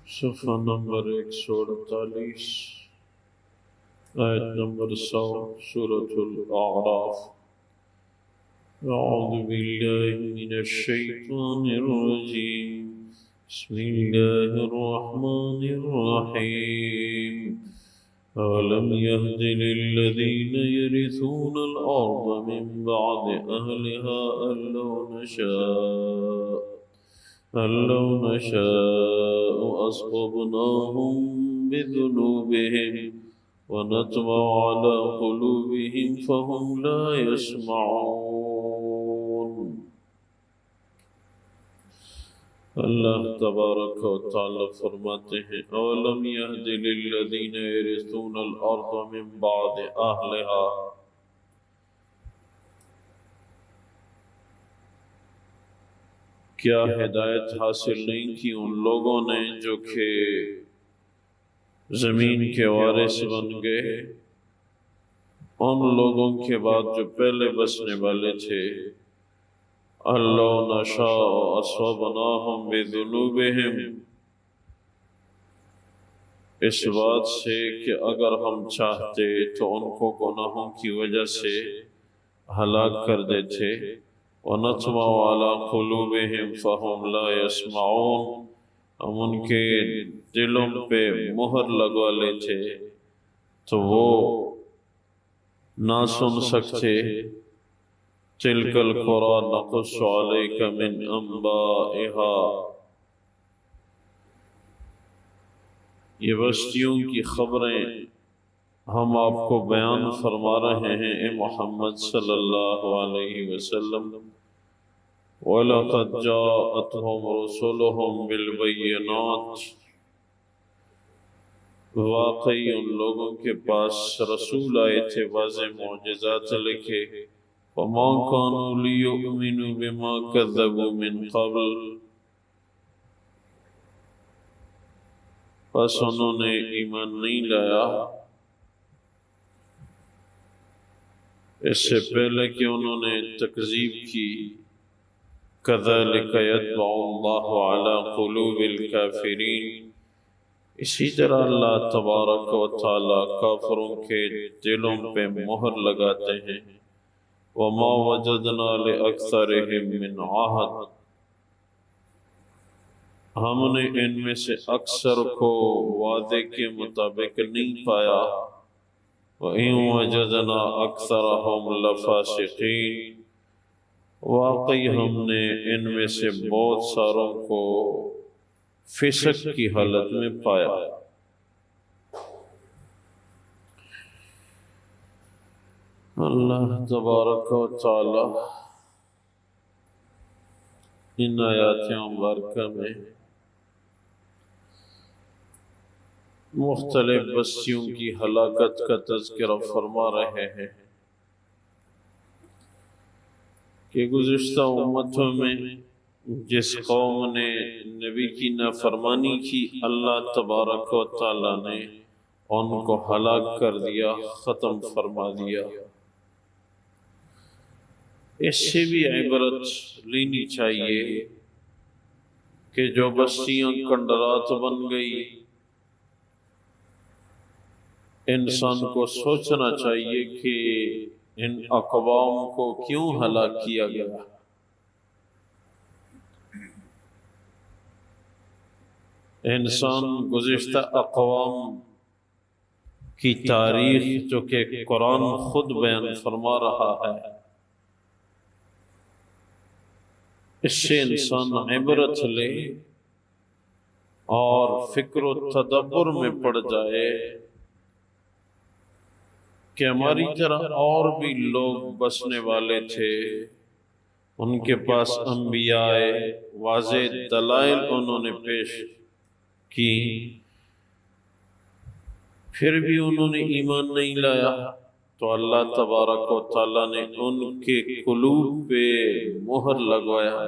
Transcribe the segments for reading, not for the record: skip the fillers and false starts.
صفحہ نمبر 148، آیت نمبر 100، سورۃ الاعراف۔ اعوذ باللہ من الشیطان الرجیم، بسم اللہ الرحمن الرحیم۔ أَوَلَمْ يَهْدِ لِلَّذِينَ يَرِثُونَ الْأَرْضَ مِنْ بَعْدِ أَهْلِهَا أَنْ لَوْ نَشَاءُ أَصْبَبْنَاهُمْ بِذُنُوبِهِمْ وَنَطْبَعُ عَلَى قُلُوبِهِمْ فَهُمْ لَا يَسْمَعُونَ۔ اللہ تبارک و تعالی فرماتے ہیں، اولم یہد للذین یرثون الارض من بعد اہلہا، کیا ہدایت حاصل نہیں کی ان لوگوں نے جو کہ زمین کے وارث بن گئے، ان لوگوں کے بعد جو پہلے بسنے والے تھے۔ لو نشاء اصبناہم بذنوبہم، اس بات سے کہ اگر ہم چاہتے تو ان کو گناہوں کی وجہ سے ہلاک کر دیتے۔ وَنَطْبَعُ عَلَى قُلُوبِهِمْ فَهُمْ لَا يَسْمَعُونَ، ہم ان کے دلوں پہ مہر لگوا لیتے تو وہ نہ سن سکتے۔ تِلْكَ الْقُرَىٰ نَقُصُّ عَلَيْكَ مِنْ أَنْبَائِهَا، یہ بستیوں کی خبریں ہم آپ کو بیان فرما رہے ہیں اے محمد صلی اللہ علیہ وسلم۔ وَلَقَدْ جَاءَتْهُمْ رُسُلُهُمْ بِالْبَيِّنَاتِ، واقعی ان لوگوں کے پاس رسول آئے تھے واضح معجزات لے کے۔ وَمَا كَانُوا لِيُؤْمِنُوا بِمَا كَذَّبُوا مِنْ قَبْلُ، پس انہوں نے ایمان نہیں لایا اس سے پہلے کہ انہوں نے تکذیب کی۔ كَذَلِكَ يَطْبَعُ اللَّهُ عَلَى قُلُوبِ الْكَافِرِينَ، اسی طرح اللہ تبارک و تعالی کافروں کے دلوں پہ مہر لگاتے ہیں۔ وَمَا وَجَدْنَا لِأَكْثَرِهِمْ مِنْ عَهْدٍ، ہم نے ان میں سے اکثر کو وعدے کے مطابق نہیں پایا۔ وَإِن وَجَدْنَا أَكْثَرَهُمْ لَفَاسِقِينَ، واقعی ہم نے ان میں سے بہت ساروں کو فسق کی حالت میں پایا۔ اللہ تبارک و تعالی ان آیات مبارکہ میں مختلف بستیوں کی ہلاکت کا تذکرہ فرما رہے ہیں کہ گزشتہ امتوں میں جس قوم نے نبی کی نافرمانی کی، اللہ تبارک و تعالی نے ان کو ہلاک کر دیا، ختم فرما دیا۔ اس سے بھی عبرت لینی چاہیے کہ جو بستیاں کنڈرات بن گئی، انسان کو سوچنا چاہیے کہ ان اقوام کو کیوں ہلاک کیا گیا۔ انسان گزشتہ اقوام کی تاریخ جو کہ قرآن خود بیان فرما رہا ہے، اس سے انسان عبرت لے اور فکر و تدبر میں پڑ جائے کہ ہماری طرح اور بھی لوگ بسنے والے تھے، ان کے پاس انبیاء واضح دلائل انہوں نے پیش کی، پھر بھی انہوں نے ایمان نہیں لایا، تو اللہ تبارک و تعالی نے ان کے قلوب پہ مہر لگوایا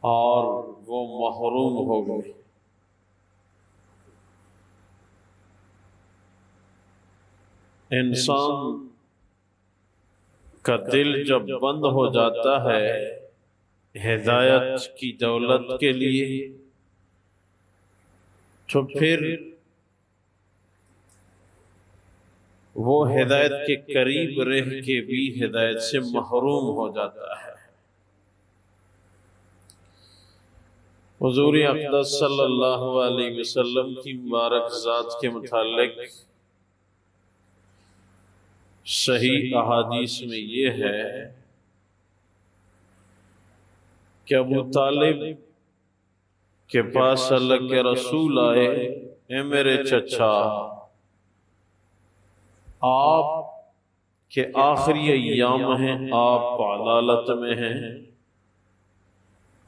اور وہ محروم ہو گئے۔ انسان کا دل جب بند ہو جاتا ہے ہدایت کی دولت کے لیے، تو پھر وہ ہدایت کے قریب رہ کے بھی ہدایت سے محروم ہو جاتا ہے۔ حضور اقدس صلی اللہ علیہ وسلم کی مبارک ذات کے متعلق صحیح احادیث میں یہ ہے کہ ابو طالب کے پاس اللہ کے رسول آئے، اے میرے چچا، آپ کے آخری ایام ہیں، آپ علالت میں ہیں،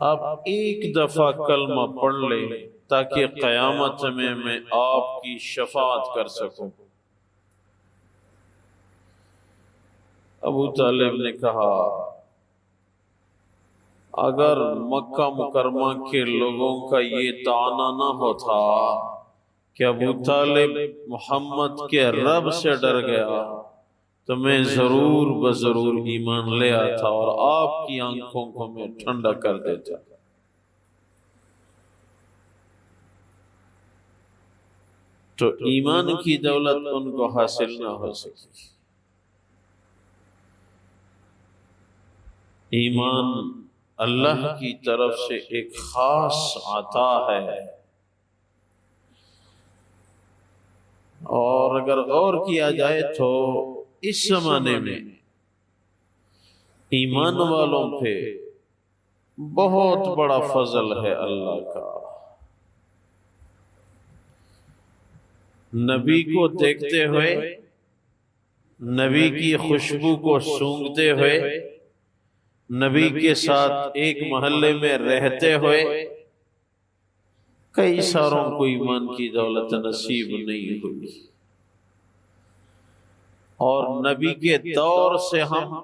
آپ ایک دفعہ کلمہ پڑھ لیں تاکہ قیامت میں آپ کی شفاعت کر سکوں۔ ابو طالب نے کہا اگر مکہ مکرمہ کے لوگوں کا یہ طعنہ نہ ہوتا کہ ابو طالب محمد کے رب سے ڈر گیا تو میں ضرور بضرور ایمان لے آتا اور آپ کی آنکھوں کو میں ٹھنڈا کر دیتا۔ تو ایمان کی دولت ان کو حاصل نہ ہو سکی۔ ایمان اللہ کی طرف سے ایک خاص عطا ہے، اور اگر غور کیا جائے تو اس زمانے میں ایمان والوں پہ بہت بڑا فضل ہے اللہ کا۔ نبی کو دیکھتے ہوئے، نبی کی خوشبو کو سونگھتے ہوئے، نبی کے ساتھ ایک محلے میں رہتے ہوئے کئی ساروں کو ایمان کی دولت نصیب نہیں ہوئی، اور نبی کے دور سے ہم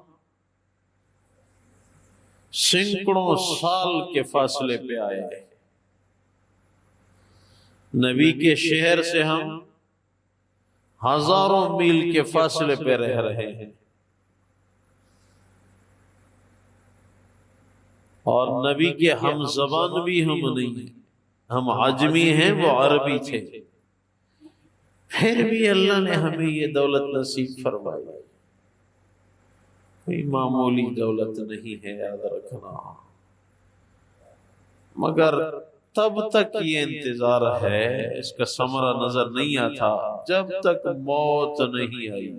سینکڑوں سال کے فاصلے پہ آئے ہیں، نبی کے شہر سے ہم ہزاروں میل کے فاصلے پہ رہ رہے ہیں، اور نبی کے ہم زبان بھی ہم نہیں ہیں، ہم عجمی ہیں، وہ عربی تھے، پھر بھی اللہ نے ہمیں یہ دولت نصیب فرمائی۔ کوئی معمولی دولت نہیں ہے، یاد رکھنا، مگر تب تک یہ انتظار ہے، اس کا ثمرہ نظر نہیں آتا جب تک موت نہیں آئی۔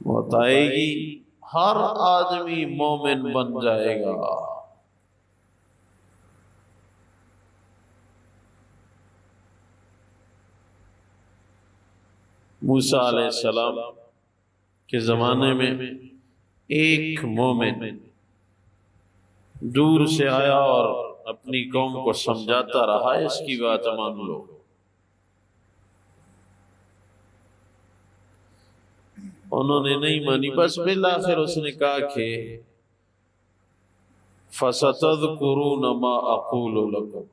موت آئے گی، ہر آدمی مومن بن جائے گا۔ موسیٰ علیہ السلام کے زمانے میں ایک مومن دور سے آیا اور اپنی قوم کو سمجھاتا رہا، اس کی بات مان لو۔ انہوں نے نہیں مانی، بس بالآخر اس نے کہا کہ فَسَتَذْكُرُونَ مَا أَقُولُ لَكُمْ،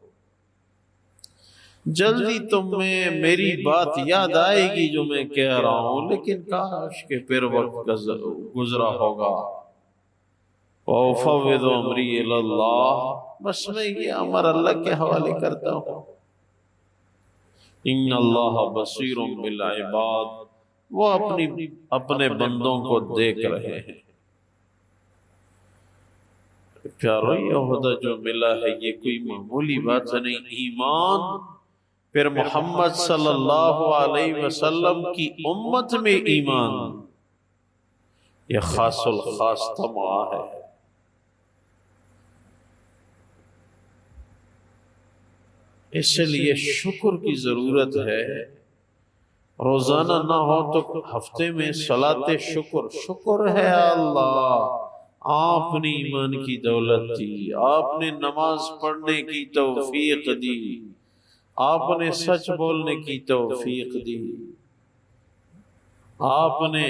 جلدی تم میں میری بات یاد آئے گی جو میں کہہ رہا ہوں، لیکن کاش کہ پھر وقت گزرا ہوگا۔ وَأُفَوِّضُ أَمْرِي إِلَى اللَّهِ، بس میں یہ امر اللہ کے حوالے کرتا ہوں۔ إِنَّ اللَّهَ بَصِيرٌ بِالْعِبَادِ، وہ اپنے بندوں کو دیکھ رہے ہیں۔ پیارو، یہ عہدہ جو ملا ہے یہ کوئی معمولی بات نہیں۔ ایمان، پھر محمد صلی اللہ علیہ وسلم کی امت میں ایمان، یہ خاص الخاص تمہا ہے۔ اس لیے شکر کی ضرورت ہے، روزانہ نہ ہو تو ہفتے میں صلاۃ شکر، شکر ہے اللہ، آپ نے ایمان کی دولت دی، آپ نے نماز پڑھنے کی توفیق دی، آپ نے سچ بولنے کی توفیق دی، آپ نے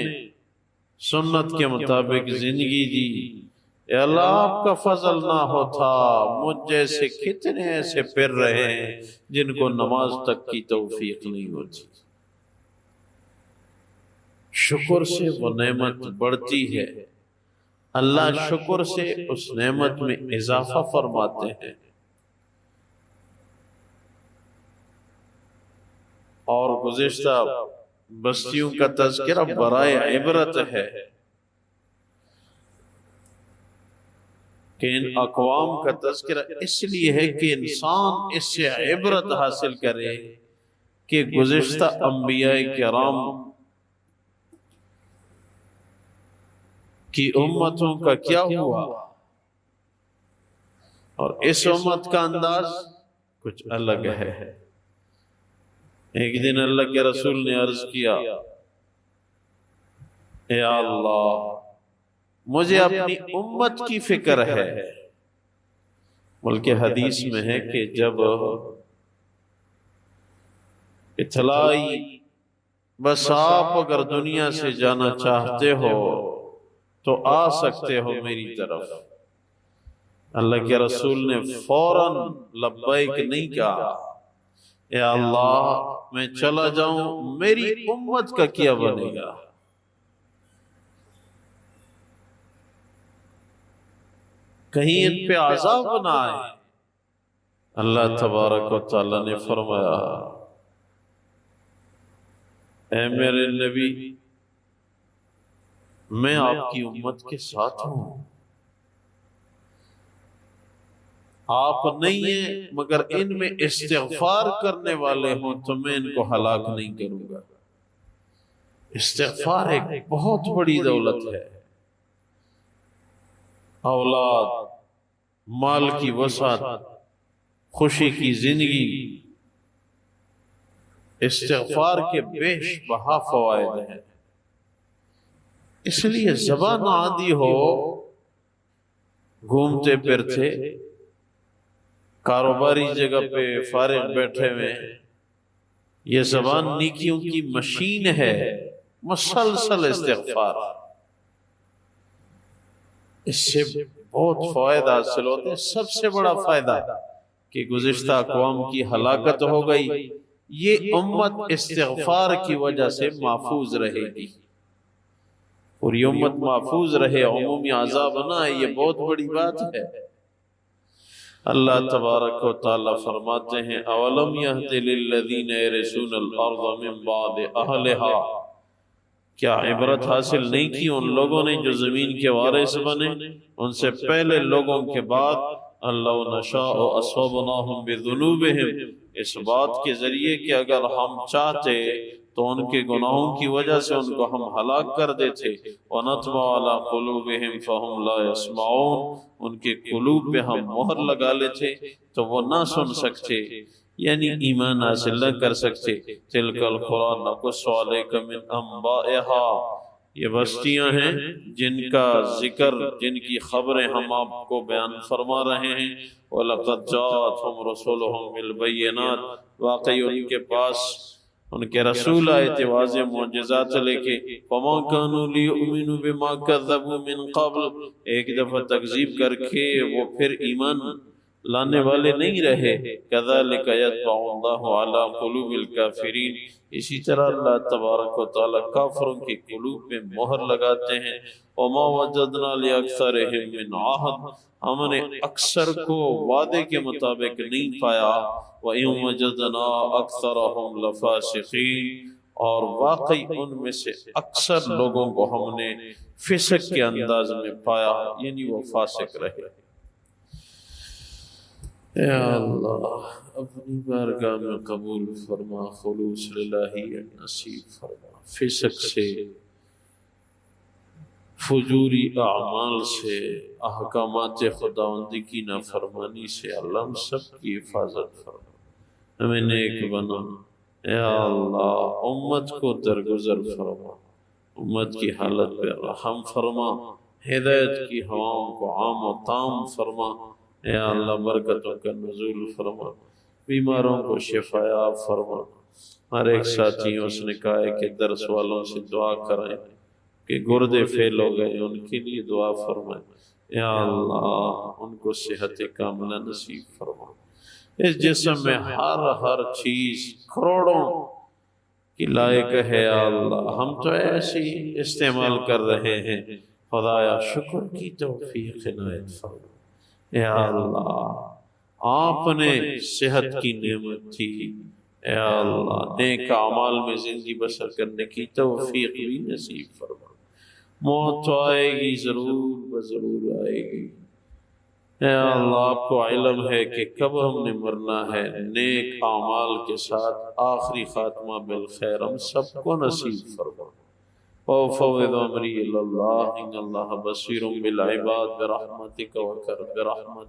سنت کے مطابق زندگی دی۔ اے اللہ، آپ کا فضل نہ ہوتا مجھ جیسے کتنے ایسے پھر رہے ہیں جن کو نماز تک کی توفیق نہیں ہوتی۔ شکر سے وہ نعمت بڑھتی ہے، اللہ شکر سے اس نعمت میں اضافہ فرماتے ہیں۔ اور گزشتہ بستیوں کا تذکرہ برائے عبرت ہے کہ ان اقوام کا تذکرہ اس لیے ہے کہ انسان اس سے عبرت حاصل کرے کہ گزشتہ انبیاء کرام کی امتوں کا کیا ہوا اور اس امت کا انداز کچھ الگ ہے۔ ایک دن اللہ کے رسول نے عرض کیا، اے اللہ مجھے اپنی امت کی فکر ہے، بلکہ حدیث میں ہے کہ جب اطلاعی بس آپ اگر دنیا سے جانا چاہتے ہو تو آ سکتے ہو میری طرف۔ اللہ کے رسول نے فوراً لبیک نہیں کہا، اے اللہ میں چلا جاؤں، میری امت کا کیا بنے گا؟ کہیں ان پہ عذاب نہ آئے۔ اللہ تبارک و تعالی نے فرمایا، اے میرے نبی میں آپ کی امت کے ساتھ ہوں، آپ نہیں ہیں مگر ان میں استغفار کرنے والے ہوں تو میں ان کو ہلاک نہیں کروں گا۔ استغفار ایک بہت بڑی دولت ہے، اولاد، مال کی وسعت، خوشی کی زندگی، استغفار کے بیش بہا فوائد ہیں۔ اس لیے زبان عادی ہو، گھومتے پھرتے کاروباری جگہ پہ فارغ بیٹھے ہوئے، یہ زبان نیکیوں کی مشین ہے، مسلسل استغفار، اس سے بہت فائدہ حاصل ہوتے ہیں۔ سب سے بڑا فائدہ کہ گزشتہ اقوام کی ہلاکت ہو گئی، یہ امت استغفار کی وجہ سے محفوظ رہے گی، اور یہ امت محفوظ رہے، عمومی عذاب نہ آئے، یہ بہت بڑی بات ہے۔ اللہ تبارک و تعالی فرماتے ہیں، اولم یہد للذین یرثون الارض من بعد اہلہا، کیا عبرت حاصل نہیں کی ان لوگوں نے جو زمین کے وارث بنے ان سے پہلے لوگوں کے بعد؟ اللہ نشاء اصابناہم بذنوبہم، اس بات کے ذریعے کہ اگر ہم چاہتے تو ان کے گناہوں کی وجہ سے ان کو ہم ہلاک کر دیتے، وَنَطْبَعُ عَلَىٰ قُلُوبِهِمْ فَهُمْ لَا يَسْمَعُونَ، ان کے قلوب پہ ہم مہر لگا لیتے تو وہ نہ سن سکتے، یعنی ایمان حاصل نہ کر سکتے۔ تِلْكَ الْقُرَىٰ نَقُصُّ عَلَيْكَ مِنْ أَنْبَائِهَا، یہ بستیاں ہیں جن کا ذکر، جن کی خبریں ہم آپ کو بیان فرما رہے ہیں۔ وَلَقَدْ جَاءَتْهُمْ رُسُلُهُمْ بِالْبَيِّنَاتِ، واقعی ان کے پاس ان کے رسول آئے تھے واضح معجزات لے کے۔ فَمَا كَانُوا لِيُؤْمِنُوا بِمَا كَذَّبُوا مِن قَبْلُ، ایک دفعہ تکذیب کر کے وہ پھر ایمان لانے والے نہیں رہے۔ كَذَلِكَ يَطْبَعُ اللَّهُ عَلَىٰ قُلُوبِ الْكَافِرِينَ، اسی طرح اللہ تبارک و تعالی کافروں کے قلوب میں مہر لگاتے ہیں۔ وَمَا وَجَدْنَا لِأَكْثَرِهِم مِّنْ عَهْدٍ، ہم نے اکثر کو وعدے کے مطابق نہیں پایا۔ وَإِن وَجَدْنَا أَكْثَرَهُمْ لَفَاسِقِينَ، اور واقعی ان میں سے اکثر لوگوں کو ہم نے فسق کے انداز میں پایا، یعنی وہ فاسق رہے۔ اے اللہ اپنی بارگاہ میں قبول فرما، خلوص للہیت نصیب فرما، فسق سے، فجوری اعمال سے، احکامات خداوندی کی نافرمانی سے اللہ ہم سب کی حفاظت فرما، ہمیں نیک بنا۔ اے اللہ امت کو درگزر فرما، امت کی حالت پہ رحم فرما، ہدایت کی ہواؤں کو عام و تام فرما۔ اے اللہ برکتوں کا نزول فرما، بیماروں کو شفایاب فرما۔ ہر ایک ساتھی اس نے کہا ہے کہ درس والوں سے دعا کرائیں کہ گردے فیل ہو گئے، ان کے لیے دعا فرمائیں۔ اے اللہ ان کو صحت کاملہ نصیب فرما۔ اس جسم میں ہر چیز کروڑوں کی لائق ہے، یا اللہ ہم تو ایسے ہی استعمال کر رہے ہیں، خدایا شکر کی توفیق عنایت فرما۔ اے اللہ آپ نے صحت کی نعمت تھی، اے اللہ نیک اعمال میں زندگی بسر کرنے کی توفیق بھی نصیب فرما۔ موت تو آئے گی، ضرور ضرور آئے گی۔ اے اللہ آپ کو علم ہے کہ کب ہم نے مرنا ہے، نیک اعمال کے ساتھ آخری خاتمہ بالخیر ہم سب کو نصیب فرما۔ وَأُفَوِّضُ أَمْرِي إِلَى اللَّهِ إِنَّ اللَّهَ بَصِيرٌ بِالْعِبَادِ برحمتك وكرم